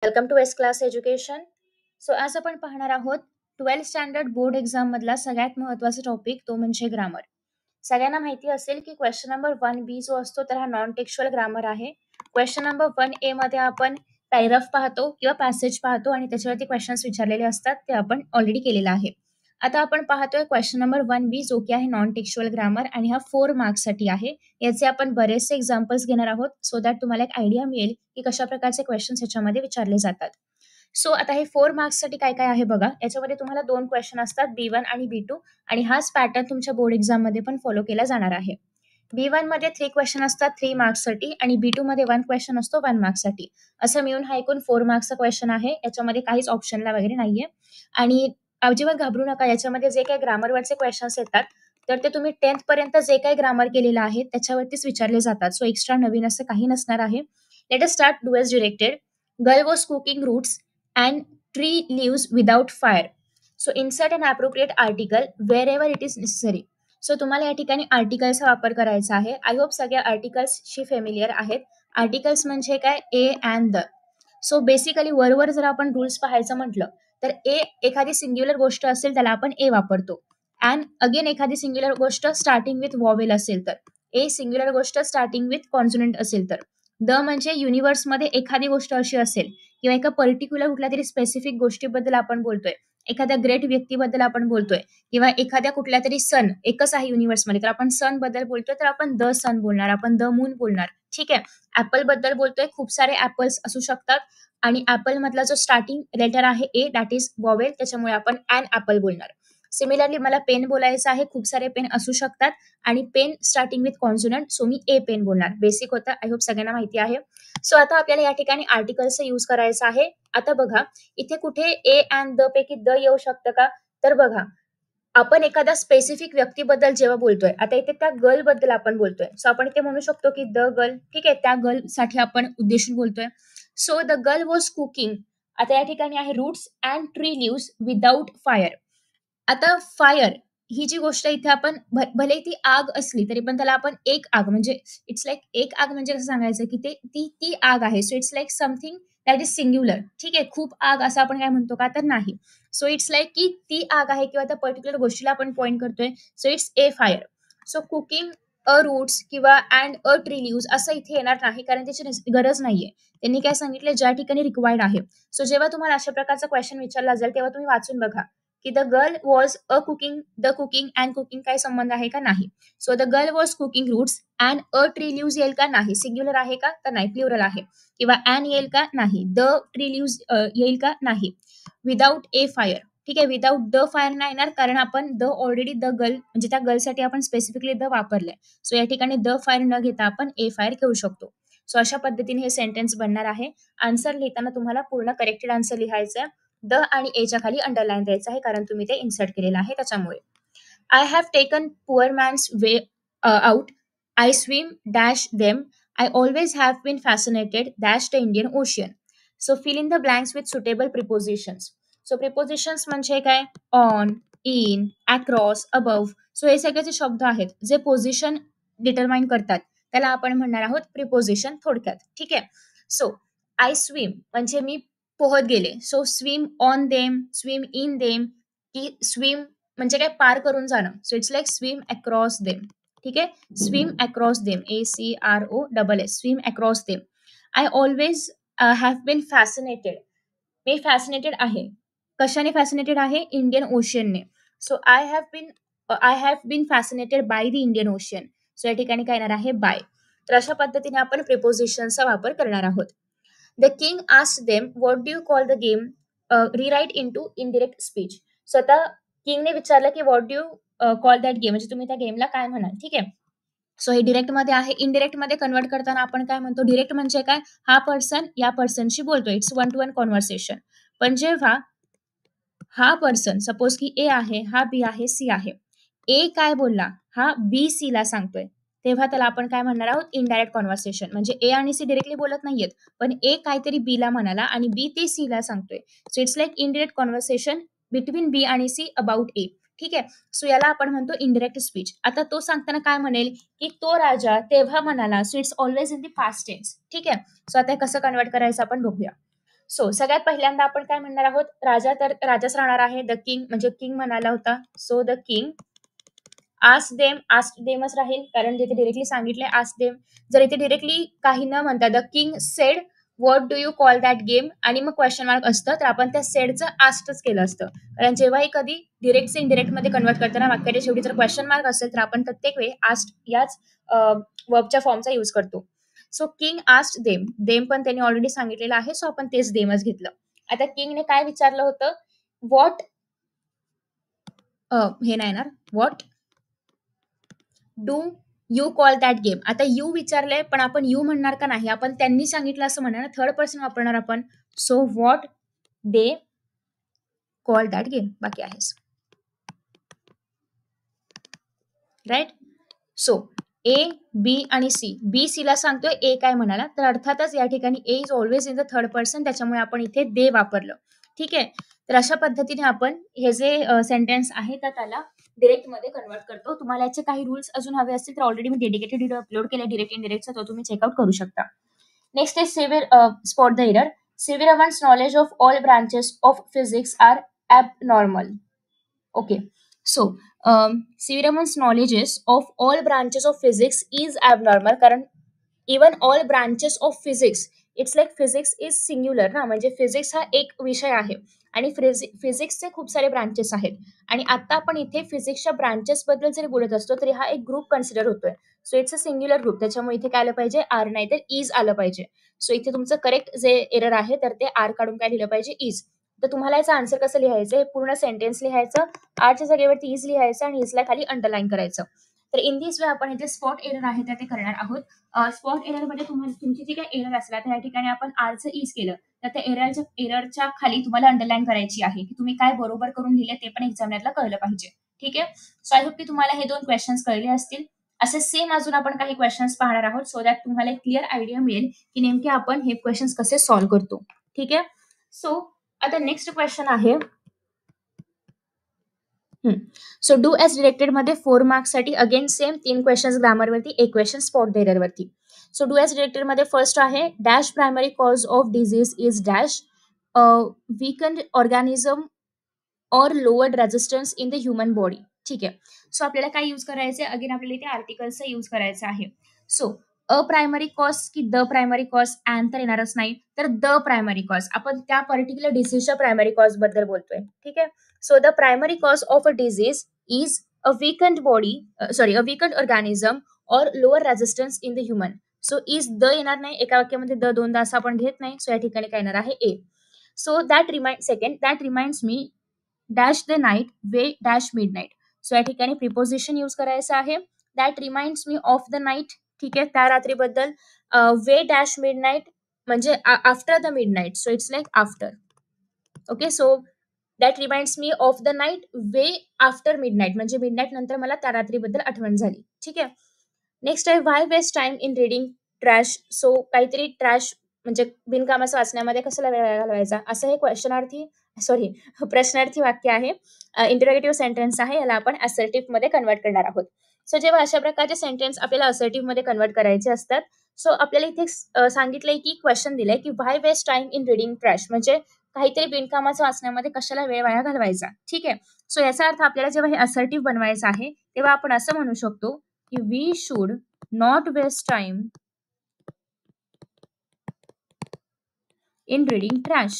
Welcome to S class education. So आज आपण पाहणार आहोत 12th स्टँडर्ड बोर्ड एक्झाम मधला सगळ्यात महत्त्वाचा टॉपिक तो म्हणजे ग्रामर. सगळ्यांना माहिती असेल की क्वेश्चन नंबर 1B जो असतो तर हा नॉन टेक्स्च्युअल ग्रामर आहे. क्वेश्चन नंबर 1A मध्ये आपण पॅराग्राफ पाहतो किंवा पॅसेज पाहतो आणि त्याच्यावरती क्वेश्चन्स विचारलेले असतात ते आपण ऑलरेडी केलेलं आहे. आता आपण पाहतोय क्वेश्चन नंबर 1B जो की आहे नॉन टेक्स्च्युअल ग्रामर आणि हा 4 मार्क्स साठी आहे. याचे आपण बरेचसे एक्झाम्पल्स घेणार आहोत सो दॅट तुम्हाला एक आयडिया मिळेल की कशा प्रकारचे क्वेश्चन्स ह्याच्यामध्ये विचारले जातात. सो आता हे 4 मार्क्स साठी काय काय आहे बघा. याच्यामध्ये तुम्हाला 2 क्वेश्चन असतात B1 आणि B2 आणि हाच पॅटर्न तुमच्या बोर्ड एक्झाम मध्ये पण फॉलो केला जाणार आहे. B1 मध्ये 3 क्वेश्चन असतात 3 मार्क्स साठी आणि B2 मध्ये 1 क्वेश्चन असतो 1 मार्क्स साठी. असं मिळून हा एकूण 4 मार्क्सचा क्वेश्चन आहे. याच्यामध्ये काहीच ऑप्शनला वगैरे नाहीये आणि अजिबात घाबरू नका. याच्यामध्ये जे काही ग्रामरवरचे क्वेश्चन्स येतात तर ते तुम्ही 10th पर्यंत जे काही ग्रामर केलेलं आहे त्याच्यावरतीच विचारले जातात. सो एक्स्ट्रा नवीन असं काही नसणार आहे. Let us start. Do as directed. Girl was cooking roots and tree leaves without fire. So insert an appropriate article wherever it is necessary. So तुम्हाला या ठिकाणी आर्टिकलचा वापर करायचा आहे. आय होप सगळ्या आर्टिकल्सशी फेमिलियर आहेत. आर्टिकल्स म्हणजे काय? A and the. So basically वरवर जर आपण रूल्स पाहायचं म्हटलं तर ए एखादी सिंग्युलर गोष्ट असेल त्याला आपण ए वापरतो. अँड अगेन एखादी सिंग्युलर गोष्ट स्टार्टिंग विथ वॉवेल असेल तर ए सिंग्युलर गोष्ट स्टार्टिंग विथ कॉन्सोनंट असेल तर द म्हणजे युनिव्हर्समध्ये एखादी गोष्ट अशी असेल किंवा एका पर्टिक्युलर कुठल्या तरी स्पेसिफिक गोष्टीबद्दल आपण बोलतोय, एखाद्या ग्रेट व्यक्तीबद्दल आपण बोलतोय किंवा एखाद्या कुठल्या तरी सन एकच आहे युनिव्हर्समध्ये तर आपण सन बद्दल बोलतोय तर आपण द सन बोलणार, आपण द मून बोलणार. ठीक आहे. ऍपल बद्दल बोलतोय, खूप सारे ऍपल्स असू शकतात आणि ऍपल मधला जो स्टार्टिंग लेटर आहे ए दॅट इज वॉवेल त्याच्यामुळे आपण ॲन ऍपल बोलणार. सिमिलरली मला पेन बोलायचं आहे, खूप सारे पेन असू शकतात आणि pen starting with consonant so मी ए पेन बोलणार. बेसिक होतं, आय होप सगळ्यांना माहिती आहे. सो आता आपल्याला या ठिकाणी आर्टिकलचा यूज करायचा आहे. आता बघा इथे कुठे ए अँड द पैकी द येऊ शकतं का? तर बघा आपण एखाद्या स्पेसिफिक व्यक्तीबद्दल जेव्हा बोलतोय, आता इथे त्या गर्ल बद्दल आपण बोलतोय सो आपण इथे म्हणू शकतो की द गर्ल. ठीक आहे, त्या गर्ल साठी आपण उद्देशून बोलतोय. So the girl was cooking. आता या ठिकाणी आहे roots and tree leaves without fire. आता फायर ही जी गोष्ट इथे आपण भले ती आग असली तरी पण त्याला आपण एक आग म्हणजे इट्स लाईक एक आग म्हणजे कसं सांगायचं की ते ती आग आहे. So it's like something that is singular. ठीक आहे, खूप आग असं आपण काय म्हणतो का? तर नाही. सो इट्स लाईक की ती आग आहे किंवा त्या पर्टिक्युलर गोष्टीला आपण पॉईंट करतोय. So it's a fire. So cooking a roots किंवा अँड अ ट्री लिव्स असं इथे येणार नाही कारण त्याची गरज नाहीये. त्यांनी काय सांगितलं ज्या ठिकाणी रिक्वायर्ड आहे. सो जेव्हा तुम्हाला अशा प्रकारचा क्वेश्चन विचारला जाईल तेव्हा तुम्ही वाचून बघा की the girl was a cooking. The cooking and cooking काय संबंध आहे का? नाही. So the girl was cooking roots and a tree leaves येईल का? नाही. सिंग्युलर आहे का? तर नाही, प्लुरल आहे. किंवा अँड येईल का? नाही. द ट्री लिव्स येईल का? नाही. विदाउट ए फायर. ठीक आहे, विदाउट द फायर नाही येणार कारण आपण द ऑलरेडी द गर्ल म्हणजे त्या गर्लसाठी आपण स्पेसिफिकली द वापरलंय. सो या ठिकाणी द फायर न घेता आपण ए फायर घेऊ शकतो. सो अशा पद्धतीने हे सेंटेन्स बनणार आहे. आन्सर लिहिताना तुम्हाला पूर्ण करेक्टेड आन्सर लिहायचं आहे. द आणि एच्या खाली अंडरलाईन द्यायचं आहे कारण तुम्ही ते इन्सर्ट केलेलं आहे त्याच्यामुळे. I have taken poor man's way out. I swim dash them. I always have been fascinated dash the Indian ocean. So fill in the blanks with suitable prepositions. So prepositions म्हणजे काय? On, in, across, above. So हे सगळे जे शब्द आहेत जे position determine करतात त्याला आपण म्हणणार आहोत प्रिपोजिशन थोडक्यात. ठीक आहे. सो आय स्विम म्हणजे मी पोहत गेले. So swim on them, swim in them, की स्विम म्हणजे काय? पार करून जाणं. So it's like swim across them. ठीक आहे, swim across them, ACROSS, swim across them. I always have been fascinated. मी फॅसिनेटेड आहे. कशाने फॅसिनेटेड आहे? इंडियन ओशियनने. So I have been fascinated by the Indian ocean. So या ठिकाणी काय येणार आहे? बाय. तर अशा पद्धतीने आपण प्रिपोजिशनचा वापर करणार आहोत. The king asked them what do you call the game. Rewrite into indirect speech. So आता किंगने विचारलं की what do you call that game म्हणजे तुम्ही त्या गेमला काय म्हणाल. ठीक आहे. सो हे डिरेक्ट मध्ये आहे. इनडिरेक्ट मध्ये कन्वर्ट करताना आपण काय म्हणतो? डिरेक्ट म्हणजे काय? हा पर्सन या पर्सनशी बोलतो. It's one two one conversation. पण जेव्हा हा पर्सन सपोज की ए आहे, हा बी आहे, सी आहे. ए काय बोलला? हा बी सी ला सांगतोय. तेव्हा त्याला आपण काय म्हणणार आहोत? Indirect conversation. म्हणजे ए आणि सी डिरेक्टली बोलत नाहीयेत पण ए काहीतरी बी ला म्हणाला आणि बी ते सी ला सांगतोय. So it's like indirect conversation between B आणि सी अबाउट ए. ठीक आहे. सो याला आपण म्हणतो इनडिरेक्ट स्पीच. आता तो सांगताना काय म्हणेल की तो राजा तेव्हा म्हणाला. So it's always in the past tense. ठीक आहे. सो आता कसं कन्वर्ट करायचं आपण बघूया. सो सगळ्यात पहिल्यांदा आपण काय म्हणणार आहोत, राजा तर राजाच राहणार आहे, द किंग म्हणजे किंग म्हणाला होता. सो द किंग आस्क देमच राहील, कारण जिथे डिरेक्टली सांगितले आस्क देम. जर इथे डिरेक्टली काही न म्हणता the king sed what do you call that game आणि मग क्वेश्चन मार्क असतं, तर आपण त्या सेडचं आस्कच केलं असतं. कारण जेव्हाही कधी डिरेक्ट से इनडिरेक्ट मध्ये कन्वर्ट करताना वाक्याच्या शेवटी जर क्वेश्चन मार्क असेल तर आपण प्रत्येक वेळी आस्क याच वर्बच्या फॉर्मचा यूज करतो. So king ask them, them पण त्यांनी ऑलरेडी सांगितलेलं आहे, सो आपण तेच देमच घेतलं. आता किंगने काय विचारलं होतं, व्हॉट हे नाही येणार, what do you call that game. आता यू विचारलंय पण आपण यू म्हणणार का नाही, आपण त्यांनी सांगितलं असं म्हणणार, थर्ड पर्सन वापरणार आपण. So what they call that game, बाकी आहेस राईट. सो ए बी आणि सी, बी सी ला सांगतोय ए काय म्हणाला, तर अर्थातच या ठिकाणी A is always in the third person, त्याच्यामुळे आपण इथे दे वापरलं. ठीक आहे, तर अशा पद्धतीने आपण हे जे सेंटेन्स आहे त्याला डिरेक्ट मध्ये कन्वर्ट करतो. तुम्हाला याचे काही रूल्स अजून हवे असतील तर ऑलरेडी मी डेडिकेटेड व्हिडिओ अपलोड केला डिरेक्ट इनडिरेक्टचा, तो तुम्ही चेकआउट करू शकता. Next is spot the error. Severevan's knowledge of all branches of physics are abnormal. Okay, so Severevan's knowledge of all branches of physics is abnormal, कारण even all branches of physics, it's like physics is singular ना, म्हणजे physics हा एक विषय आहे आणि फिजिक्सचे खूप सारे ब्रांचेस आहेत. आणि आता आपण इथे फिजिक्सच्या ब्रांचेस बद्दल जरी बोलत असतो तरी हा एक ग्रुप कन्सिडर होतोय. So it's a singular group, त्याच्यामुळे इथे काय आलं पाहिजे, आर नाही तर इज आलं पाहिजे. सो इथे तुमचं करेक्ट जे एरर आहे तर ते आर काढून काय लिहिलं पाहिजे, इज. तर तुम्हाला याचा आन्सर कसं लिहायचं, हे पूर्ण सेंटेन्स लिहायचं, आरच्या जागेवरती इज लिहायचं आणि इजला खाली अंडरलाईन करायचं. तर इन दिस वे आपण इथे स्पॉट एरर आहे तर ते करणार आहोत. स्पॉट एरर मध्ये तुम्हाला तुमची जी काही एरर असला तर या ठिकाणी आपण आरचं इज केलं तर त्या एररच्या खाली तुम्हाला अंडरलाईन करायची आहे की तुम्ही काय बरोबर करून लिहिले ते पण एक्झामिनरला कळलं पाहिजे. ठीक आहे, सो आय होप की तुम्हाला हे 2 क्वेश्चन्स कळले असतील. असे सेम अजून आपण काही क्वेश्चन्स पाहणार आहोत सो दॅट तुम्हाला एक क्लिअर आयडिया मिळेल की नेमके आपण हे क्वेश्चन्स कसे सॉल्व्ह करतो. ठीक आहे, सो आता नेक्स्ट क्वेश्चन आहे. सो डू एज डिरेक्टेड मध्ये 4 मार्क्स साठी अगेन सेम 3 क्वेश्चन्स ग्रामर वरती, एक क्वेश्चन स्पॉट द एरर वरती. सो डू एज डिरेक्टेड मध्ये फर्स्ट आहे, dash primary cause of disease is dash weakened organism or lowered resistance in the human body. ठीक आहे, so आपल्याला काय यूज करायचं आहे, अगेन आपल्याला इथे आर्टिकलचा यूज करायचा आहे. सो अ प्रायमरी कॉज की द प्रायमरी कॉज, अँड तर येणारच नाही, तर द प्रायमरी कॉज, आपण त्या पर्टिक्युलर डिसीजच्या प्रायमरी कॉज बद्दल बोलतोय. ठीक आहे, so the primary cause of a disease is a weakened body, a weakened organism or lower resistance in the human. So is the येणार नाही, एका वाक्यामध्ये द दोनदा असं आपण घेत नाही, सो या ठिकाणी काय येणार आहे, A. So that reminds me dash the night way dash midnight. So या ठिकाणी प्रिपोजिशन यूज करायचं आहे, that reminds me of the night. ठीक आहे, त्या रात्रीबद्दल. वे डॅश मिड नाईट म्हणजे after the midnight, so it's like after. Okay, so that reminds me of the night way after midnight म्हणजे midnight नंतर मला त्या रात्रीबद्दल आठवण झाली. ठीक आहे, नेक्स्ट आहे why waste time in reading trash. So काहीतरी ट्रॅश म्हणजे बिनकामाचं वाचण्यामध्ये कशाला वेळ घालवायचा, असं हे प्रश्नार्थी वाक्य आहे, इंटरोगेटिव्ह सेंटेन्स आहे, याला आपण असर्टिव्ह मध्ये कन्वर्ट करणार आहोत. सो जेव्हा अशा प्रकारचे सेंटेन्स आपल्याला असर्टिव्ह मध्ये कन्वर्ट करायचे असतात, सो आपल्याला इथे सांगितलंय की क्वेश्चन दिलंय की why waste time in reading trash म्हणजे काहीतरी बिनकामाचं वाचण्यामध्ये कशाला वेळ वाया घालवायचा. ठीक आहे, सो याचा अर्थ आपल्याला जेव्हा हे असर्टिव्ह बनवायचं आहे तेव्हा आपण असं म्हणू शकतो की we should not waste time in reading trash.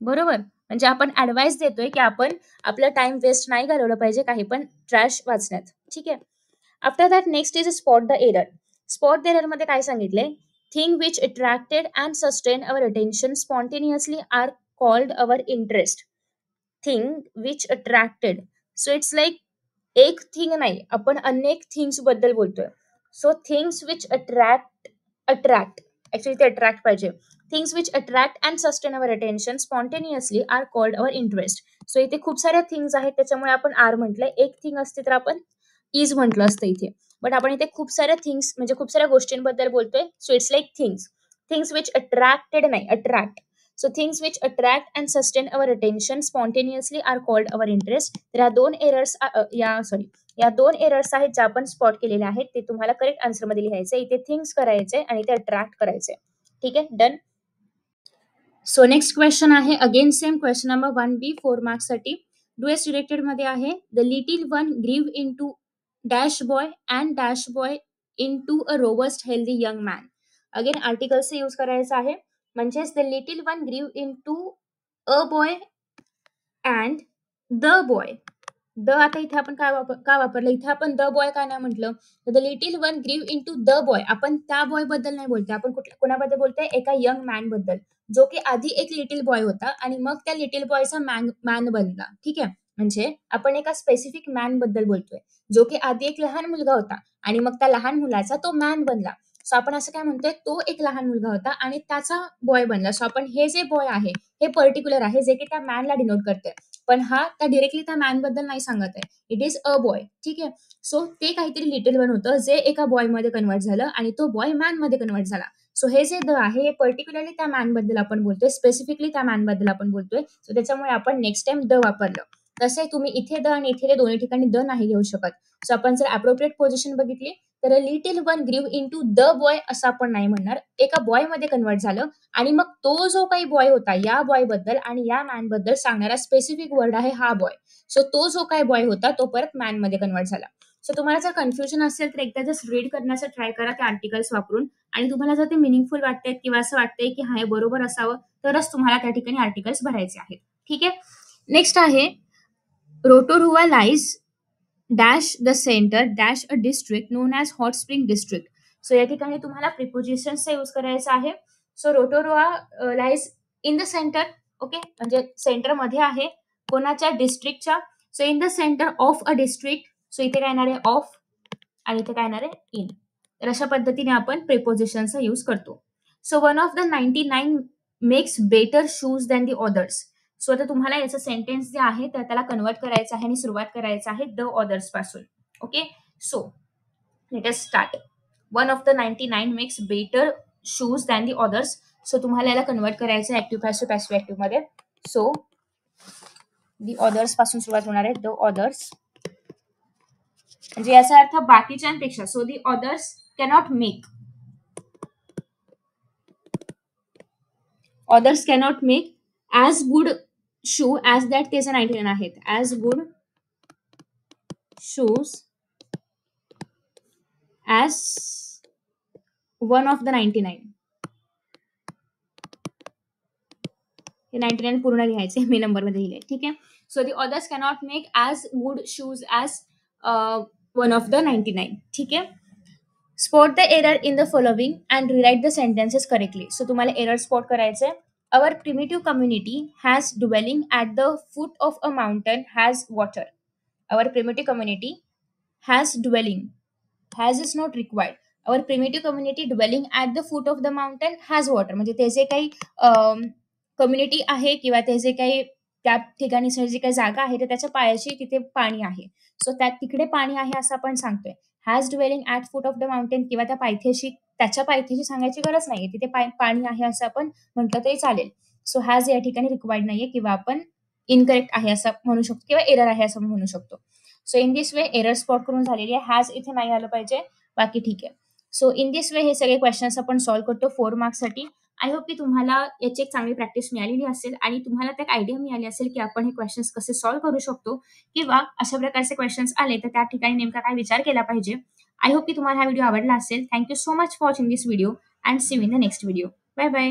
बरोबर, म्हणजे आपण ऍडवाइस देतोय की आपण आपला टाइम वेस्ट नाही घालवलं पाहिजे काही पण ट्रॅश वाचण्यात. ठीक आहे, after that next is spot the error. Spot the error मध्ये काय सांगितलंय, thing which attracted and sustain our attention spontaneously are called our interest. Thing which attracted, so it's like एक थिंग नाही, आपण अनेक थिंग्स बद्दल बोलतोय. So things which attract actually ते अट्रॅक्ट पाहिजे. Things which attract and sustain our attention spontaneously are called our interest. So इथे खूप साऱ्या थिंग्स आहेत त्याच्यामुळे आपण आर म्हटलंय, एक थिंग असते तर आपण इज म्हटलं असतं इथे, बट आपण इथे खूप साऱ्या थिंग्स म्हणजे खूप साऱ्या गोष्टींबद्दल बोलतोय. So it's like things which attracted नाही, attract. So things which attract and sustain our attention spontaneously are called our interest. तर या दोन एरर्स आहेत ज्या आपण स्पॉट केलेल्या आहेत. ते तुम्हाला करेक्ट आन्सर मध्ये लिहायचे. इथे थिंग्स करायचे आणि ते अट्रॅक्ट करायचे. ठीक आहे, डन. सो नेक्स्ट क्वेश्चन आहे again same question number 1B 4 marks साठी. डुएस डिरेक्टेड मध्ये आहे. The little one grew into dash boy and dash boy into a robust healthy young man. Again आर्टिकल्सचा use करायचा आहे. म्हणजेच the little one grew into a boy and the boy. The आता इथे आपण का वापरलं, इथे आपण द बॉय का नाही म्हटलं, तर the little one grew in to the boy. आपण त्या बॉय बद्दल नाही बोलतोय, आपण कोणाबद्दल बोलतोय, एका यंग मॅन बद्दल, जो की आधी एक लिटिल बॉय होता आणि मग त्या लिटिल बॉयचा मॅन बनला. ठीक आहे, म्हणजे आपण एका स्पेसिफिक मॅन बद्दल बोलतोय, जो की आधी एक लहान मुलगा होता आणि मग त्या लहान मुलाचा तो मॅन बनला. सो आपण असं काय म्हणतोय, तो एक लहान मुलगा होता आणि त्याचा बॉय बनला. सो आपण हे जे बॉय आहे हे पर्टिक्युलर आहे, जे की त्या मॅनला डिनोट करते, पण हा त्या डिरेक्टली त्या मॅन बद्दल नाही सांगत आहे. It is a boy. ठीक आहे, सो ते काहीतरी लिटिल वन होतं जे एका बॉय मध्ये कन्वर्ट झालं आणि तो बॉय मॅन मध्ये कन्वर्ट झाला. सो हे जे द आहे हे पर्टिक्युलरली त्या मॅन बद्दल आपण बोलतोय, स्पेसिफिकली त्या मॅन बद्दल आपण बोलतोय. सो त्याच्यामुळे आपण नेक्स्ट टाइम द वापरलं. तसे तुम्ही इथे द आणि इथे दोन्ही ठिकाणी द नाही घेऊ शकत. सो आपण जर अप्रोप्रिएट पोझिशन बघितली तर little one grew in to the boy असं आपण नाही म्हणणार. एका बॉय मध्ये कन्वर्ट झालं आणि मग तो जो काही बॉय होता, या बॉय बद्दल आणि या मॅन बद्दल सांगणारा स्पेसिफिक वर्ड आहे हा बॉय. सो तो जो काही बॉय होता तो परत मॅन मध्ये कन्वर्ट झाला. सो तुम्हाला जर कन्फ्युजन असेल तर एकदा जस्ट रीड करण्याचा ट्राय करा ते आर्टिकल्स वापरून, आणि तुम्हाला जर ते मिनिंगफुल वाटतंय किंवा असं वाटतंय की हा हे बरोबर असावं, तरच तुम्हाला त्या ठिकाणी आर्टिकल्स भरायचे आहेत. ठीक आहे, नेक्स्ट आहे Rotorua lies dash the centre dash a district known as hot spring district. So या ठिकाणी तुम्हाला प्रिपोजिशन्सचा यूज करायचा आहे. So Rotorua lies in the centre. Okay, म्हणजे सेंटर मध्ये आहे कोणाच्या, डिस्ट्रिक्टच्या. So in the centre of a district. So इथे काय येणार आहे ऑफ आणि इथे काय येणार आहे इन. तर अशा पद्धतीने आपण प्रिपोजिशनचा यूज करतो. So one of the 99 makes better shoes than the others. So आता तुम्हाला याचं सेंटेन्स जे आहे तर त्याला कन्वर्ट करायचं आहे आणि सुरुवात करायचं आहे द अदर्स पासून. Okay, so let us start. One of the 99 makes better shoes than the others. So तुम्हाला याला कन्वर्ट करायचं ऍक्टिव्ह पॅसिव्ह ऍक्टिव्ह मध्ये. सो द अदर्स पासून सुरुवात होणार आहे, द अदर्स म्हणजे याचा अर्थ बाकीच्यांपेक्षा. So the others cannot make, others cannot make as good shoe as that त्याचे 99 आहेत. as good shoes as one of the 99. हे 99 पूर्ण लिहायचे, मी नंबर मध्ये लिहिले. ठीक आहे, so the others cannot make as good shoes as one of the 99. ठीक आहे, spot the error in the following and rewrite the sentences correctly. So तुम्हाला एरर स्पॉट करायचे. Our primitive community has dwelling at the foot of a mountain has water. Our primitive community has dwelling, has is not required. Our primitive community dwelling at the foot of the mountain has water. म्हणजे ते जे काही community आहे किंवा ते जे काही त्या ठिकाणी जी काही जागा आहे तर त्याच्या पायाशी तिथे पाणी आहे. सो त्या तिकडे पाणी आहे असं आपण सांगतोय. Has dwelling at foot of the mountain किंवा त्या पायथ्याशी, त्याच्या पायथ्याशी सांगायची गरज नाहीये, तिथे पाणी आहे असं आपण म्हटलं तरी चालेल. सो हॅज या ठिकाणी रिक्वायर्ड नाहीये किंवा आपण इनकरेक्ट आहे असं म्हणू शकतो किंवा एरर आहे असं म्हणू शकतो. So in this way error spot करून झालेली आहे. हॅज इथे नाही आलं पाहिजे, बाकी ठीक आहे. सो इन दिस वे हे सगळे क्वेश्चन्स आपण सॉल्व्ह करतो 4 मार्क्ससाठी. आय होप की तुम्हाला याची एक चांगली प्रॅक्टिस मिळालेली असेल आणि तुम्हाला त्यात आयडिया मिळाली असेल की आपण हे क्वेश्चन्स कसे सॉल्व्ह करू शकतो किंवा अशा प्रकारचे क्वेश्चन्स आले तर त्या ठिकाणी नेमका काय विचार केला पाहिजे. आय होप की तुम्हाला हा व्हिडिओ आवडला असेल. Thank you so much for watching this video and see you in the next video. Bye bye.